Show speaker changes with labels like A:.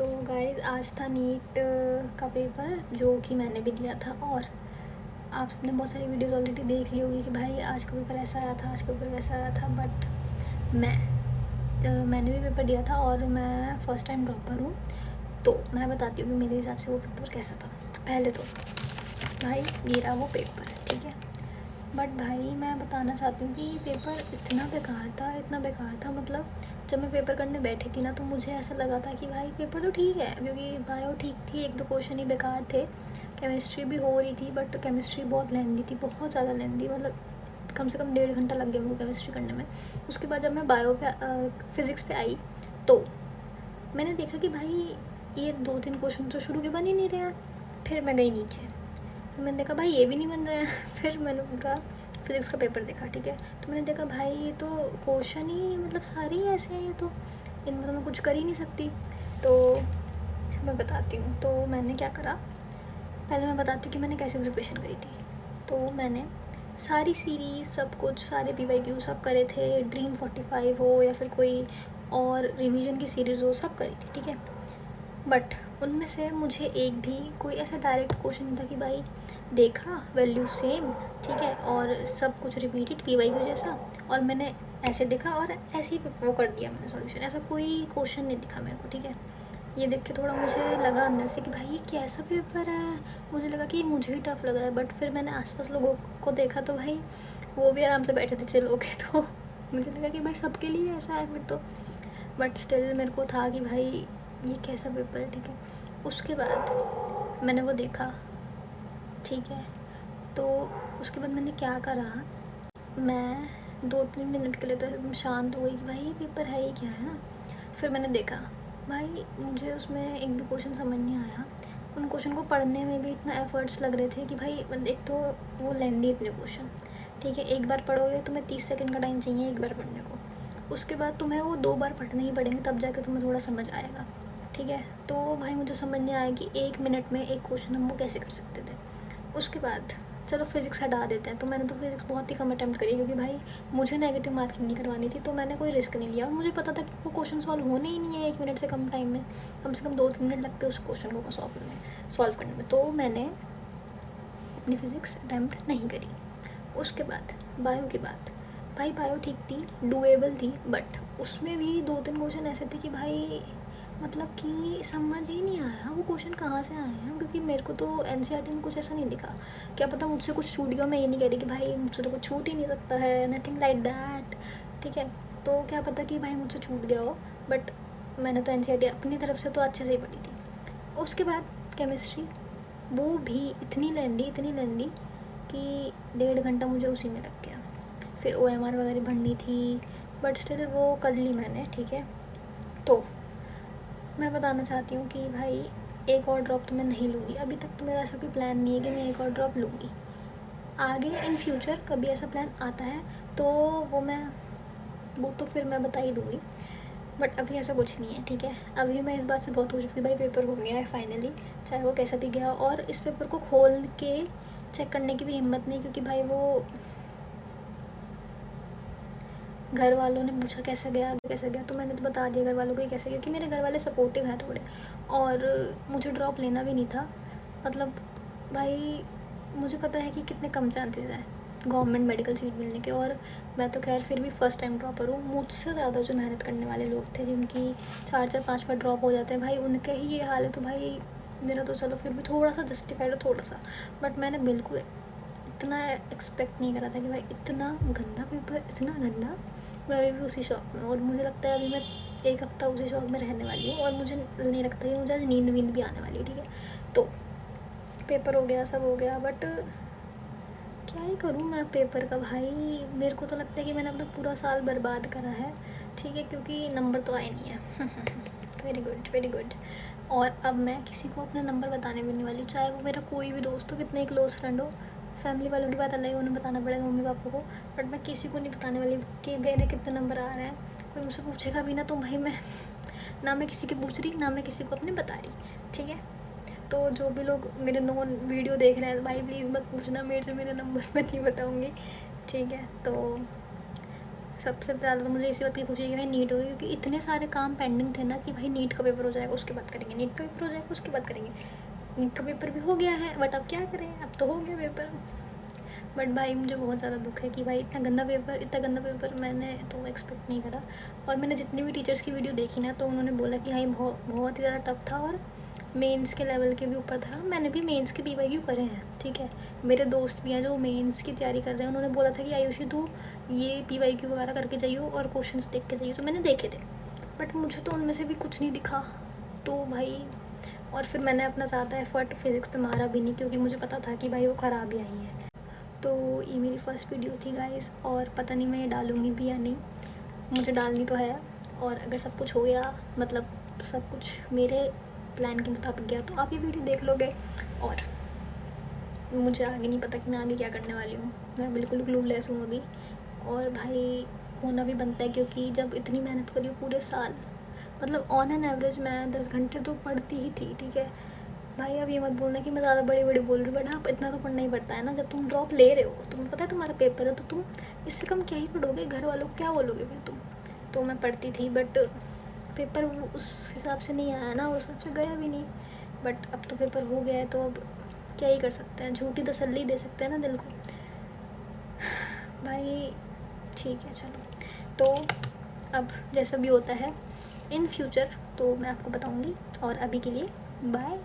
A: तो गाइस आज था नीट का पेपर जो कि मैंने भी दिया था। और आप सबने बहुत सारी वीडियोस ऑलरेडी देख ली होगी कि भाई आज का पेपर ऐसा आया था, आज का पेपर वैसा आया था। बट मैंने भी पेपर दिया था और मैं फ़र्स्ट टाइम ड्रॉपर हूँ। तो मैं बताती हूँ कि मेरे हिसाब से वो पेपर कैसा था। पहले तो भाई ये रहा वो पेपर, ठीक है। बट भाई मैं बताना चाहती हूँ कि पेपर इतना बेकार था, इतना बेकार था। मतलब जब मैं पेपर करने बैठी थी ना तो मुझे ऐसा लगा था कि भाई पेपर तो ठीक है, क्योंकि बायो ठीक थी, एक दो क्वेश्चन ही बेकार थे। केमिस्ट्री भी हो रही थी बट केमिस्ट्री बहुत लेंदी थी, बहुत ज़्यादा लेंदी। मतलब कम से कम 1.5 घंटा लग गया मेरे को केमिस्ट्री करने में। उसके बाद जब मैं बायो पे फिज़िक्स पे आई तो मैंने देखा कि भाई ये 2-3 क्वेश्चन तो शुरू के बन ही नहीं रहे हैं। फिर मैं गई नीचे, तो मैंने देखा भाई ये भी नहीं बन रहे हैं। फिर मैंने पूरा फिज़िक्स का पेपर देखा, ठीक है। तो मैंने देखा भाई ये तो क्वेश्चन ही मतलब सारे ही ऐसे हैं, ये तो इनमें तो मैं कुछ कर ही नहीं सकती। तो मैं बताती हूँ तो मैंने क्या करा। पहले मैं बताती हूँ कि मैंने कैसे प्रिपरेशन करी थी। तो मैंने सारी सीरीज़ सब कुछ, सारे PYQ सब करे थे। ड्रीम 45 हो या फिर कोई और रिवीजन की सीरीज़ हो, सब करी थी, ठीक है। बट उनमें से मुझे एक भी कोई ऐसा डायरेक्ट क्वेश्चन नहीं था कि भाई देखा वैल्यू सेम, ठीक है, और सब कुछ रिपीटेड PYQ जैसा, और मैंने ऐसे देखा और ऐसे ही वो कर दिया मैंने सॉल्यूशन। ऐसा कोई क्वेश्चन नहीं दिखा मेरे को, ठीक है। ये देख के थोड़ा मुझे लगा अंदर से कि भाई ये कैसा पेपर है। मुझे लगा कि मुझे ही टफ लग रहा है। बट फिर मैंने आसपास लोगों को देखा तो भाई वो भी आराम से बैठे थे चिल होके। तो मुझे लगा कि भाई सबके लिए ऐसा है फिर तो। बट स्टिल मेरे को था कि भाई ये कैसा पेपर है, ठीक है। उसके बाद मैंने वो देखा, ठीक है। तो उसके बाद मैंने क्या करा, मैं 2-3 मिनट के लिए तो एकदम शांत हो गई कि भाई ये पेपर है ही क्या है ना। फिर मैंने देखा भाई मुझे उसमें एक भी क्वेश्चन समझ नहीं आया। उन क्वेश्चन को पढ़ने में भी इतना एफर्ट्स लग रहे थे कि भाई एक तो वो लेंदी इतने क्वेश्चन, ठीक है। एक बार पढ़ोगे तुम्हें 30 सेकंड का टाइम चाहिए एक बार पढ़ने को। उसके बाद तुम्हें वो 2 बार पढ़ने ही पड़ेंगे तब जाके तुम्हें थोड़ा समझ आएगा, ठीक है। तो भाई मुझे समझ नहीं आया कि 1 मिनट में एक क्वेश्चन हम वो कैसे कर सकते थे। उसके बाद चलो फिज़िक्स हटा देते हैं। तो मैंने तो फिज़िक्स बहुत ही कम अटैम्प्ट करी, क्योंकि भाई मुझे नेगेटिव मार्किंग नहीं करवानी थी। तो मैंने कोई रिस्क नहीं लिया और मुझे पता था कि वो क्वेश्चन सॉल्व होने ही नहीं है 1 मिनट से कम टाइम में। कम से कम 2-3 मिनट लगते हैं उस क्वेश्चन को सॉल्व करने में। तो मैंने अपनी फ़िज़िक्स अटैम्प्ट नहीं करी। उसके बाद बायो की बात, भाई बायो ठीक थी, डूएबल थी। बट उसमें भी 2-3 क्वेश्चन ऐसे थे कि भाई मतलब कि समझ ही नहीं आया वो क्वेश्चन कहाँ से आए हैं। क्योंकि मेरे को तो NCERT में कुछ ऐसा नहीं दिखा। क्या पता मुझसे कुछ छूट गया, मैं ये नहीं कह रही कि भाई मुझसे तो कुछ छूट ही नहीं सकता है, नथिंग लाइक दैट, ठीक है। तो क्या पता कि भाई मुझसे छूट गया हो। बट मैंने तो NCERT अपनी तरफ से तो अच्छे से ही पढ़ी थी। उसके बाद केमिस्ट्री, वो भी इतनी लेंदी कि 1.5 घंटा मुझे उसी में लग गया। फिर OMR वगैरह भरनी थी, बट स्टिल वो कर ली मैंने, ठीक है। तो मैं बताना चाहती हूँ कि भाई एक और ड्रॉप तो मैं नहीं लूँगी। अभी तक तो मेरा ऐसा कोई प्लान नहीं है कि मैं एक और ड्रॉप लूँगी। आगे इन फ्यूचर कभी ऐसा प्लान आता है तो वो तो फिर मैं बता ही दूँगी। बट अभी ऐसा कुछ नहीं है, ठीक है। अभी मैं इस बात से बहुत खुश हूँ कि भाई पेपर हो गया है फाइनली, चाहे वो कैसा भी गया। और इस पेपर को खोल के चेक करने की भी हिम्मत नहीं, क्योंकि भाई वो घर वालों ने पूछा कैसा गया, तो मैंने तो बता दिया घर वालों को कैसे, क्योंकि मेरे घर वाले सपोर्टिव हैं थोड़े। और मुझे ड्रॉप लेना भी नहीं था। मतलब भाई मुझे पता है कि कितने कम चांसेस हैं गवर्नमेंट मेडिकल सीट मिलने के। और मैं तो खैर फिर भी फ़र्स्ट टाइम ड्रॉपर हूँ। मुझसे ज़्यादा जो मेहनत करने वाले लोग थे जिनकी 4-4 5 बार ड्रॉप हो जाते हैं, भाई उनके ही ये हाल है। तो भाई मेरा तो चलो फिर भी थोड़ा सा जस्टिफाइड है, थोड़ा सा। बट मैंने बिल्कुल इतना एक्सपेक्ट नहीं करा था कि भाई इतना गंदा पेपर, इतना गंदा। मैं अभी भी उसी शौक में, और मुझे लगता है अभी मैं 1 हफ़्ता उसी शौक में रहने वाली हूँ। और मुझे नहीं लगता कि मुझे आज नींद वींद भी आने वाली है, ठीक है। तो पेपर हो गया, सब हो गया। बट क्या ही करूँ मैं पेपर का भाई। मेरे को तो लगता है कि मैंने अपना पूरा साल बर्बाद करा है, ठीक है, क्योंकि नंबर तो आए नहीं है। Very good, very good. और अब मैं किसी को अपना नंबर बताने भी नहीं वाली हूँ, चाहे वो मेरा कोई भी दोस्त हो, कितने ही क्लोज फ्रेंड हो। फैमिली वालों की बात अलग है, उन्हें बताना पड़ेगा, मम्मी पापा को। बट मैं किसी को नहीं बताने वाली कि मेरे कितने नंबर आ रहे हैं। कोई मुझसे पूछेगा भी ना तो भाई मैं ना मैं किसी की पूछ रही, ना मैं किसी को अपने बता रही, ठीक है। तो जो भी लोग मेरे नॉन वीडियो देख रहे हैं, भाई प्लीज़ मत पूछना मेरे से, मेरे नंबर मैं नहीं बताऊँगी, ठीक है। तो सबसे ज़्यादा तो मुझे इसी बात की खुशी है कि भाई नीट होगी, क्योंकि इतने सारे काम पेंडिंग थे ना कि भाई नीट का पेपर हो जाएगा उसके बाद करेंगे, नीट का पेपर हो जाएगा उसके बाद करेंगे। नीट का पेपर भी हो गया है, बट अब क्या करें, अब तो हो गया पेपर। बट भाई मुझे बहुत ज़्यादा दुख है कि भाई इतना गंदा पेपर मैंने तो एक्सपेक्ट नहीं करा। और मैंने जितनी भी टीचर्स की वीडियो देखी ना, तो उन्होंने बोला कि भाई बहुत ही ज़्यादा टफ था और मेंस के लेवल के भी ऊपर था। मैंने भी मेंस के PYQ करे हैं, ठीक है। मेरे दोस्त भी हैं जो मेंस की तैयारी कर रहे हैं, उन्होंने बोला था कि आयुषी तू ये PYQ वगैरह करके जाइयो और क्वेश्चंस देख के जाइयो, तो मैंने देखे थे, बट मुझे तो उनमें से भी कुछ नहीं दिखा। तो भाई, और फिर मैंने अपना ज़्यादा एफर्ट फिज़िक्स पे मारा भी नहीं, क्योंकि मुझे पता था कि भाई वो ख़राब ही आई है। तो ये मेरी फ़र्स्ट वीडियो थी गाइस, और पता नहीं मैं ये डालूँगी भी या नहीं, मुझे डालनी तो है। और अगर सब कुछ हो गया, मतलब सब कुछ मेरे प्लान के मुताबिक गया, तो आप ये वीडियो देख लोगे। और मुझे आगे नहीं पता कि मैं आगे क्या करने वाली हूँ, मैं बिल्कुल क्लूलेस हूँ अभी। और भाई होना भी बनता है, क्योंकि जब इतनी मेहनत करी हो पूरे साल, मतलब ऑन एन एवरेज मैं 10 घंटे तो पढ़ती ही थी, ठीक है। भाई अब ये मत बोलना कि मैं ज़्यादा बड़े बोल रही हूँ, बट हाँ इतना तो पढ़ना ही पड़ता है ना। जब तुम ड्रॉप ले रहे हो, तुम्हें पता है तुम्हारा पेपर है, तो तुम इससे कम क्या ही पढ़ोगे, घर वालों को क्या बोलोगे फिर तुम। तो मैं पढ़ती थी, बट पेपर उस हिसाब से नहीं आया ना, उस हिसाब से गया भी नहीं। बट अब तो पेपर हो गया है, तो अब क्या ही कर सकते हैं, झूठी तसल्ली दे सकते हैं ना दिल को। भाई ठीक है चलो, तो अब जैसा भी होता है इन फ्यूचर तो मैं आपको बताऊंगी, और अभी के लिए बाय।